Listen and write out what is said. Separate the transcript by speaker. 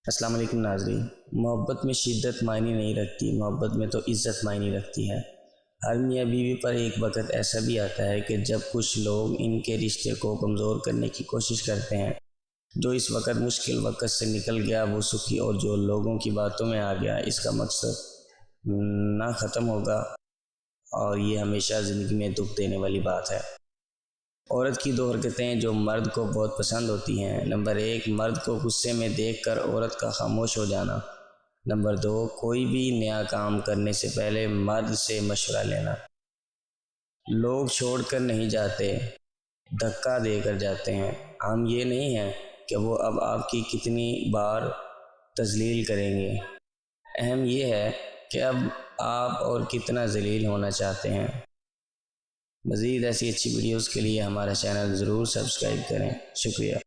Speaker 1: अस्सलाम वालेकुम नाज़रीन। मोहब्बत में शिद्दत मायने नहीं रखती, मोहब्बत में तो इज़्ज़त मायने रखती है। हर मियाँ बीवी पर एक वक़्त ऐसा भी आता है कि जब कुछ लोग इनके रिश्ते को कमज़ोर करने की कोशिश करते हैं। जो इस वक़्त मुश्किल वक़्त से निकल गया वो सुखी, और जो लोगों की बातों में आ गया इसका मकसद ना ख़त्म होगा, और ये हमेशा ज़िंदगी में दुख देने वाली बात है। औरत की दो हरकतें जो मर्द को बहुत पसंद होती हैं। नंबर 1, मर्द को गुस्से में देखकर औरत का खामोश हो जाना। नंबर 2, कोई भी नया काम करने से पहले मर्द से मशवरा लेना। लोग छोड़कर नहीं जाते, धक्का देकर जाते हैं। हम ये नहीं है कि वो अब आपकी कितनी बार तज़लील करेंगे, अहम ये है कि अब आप और कितना ज़लील होना चाहते हैं। मज़ीद ऐसी अच्छी वीडियोज़ के लिए हमारा चैनल ज़रूर सब्सक्राइब करें। शुक्रिया।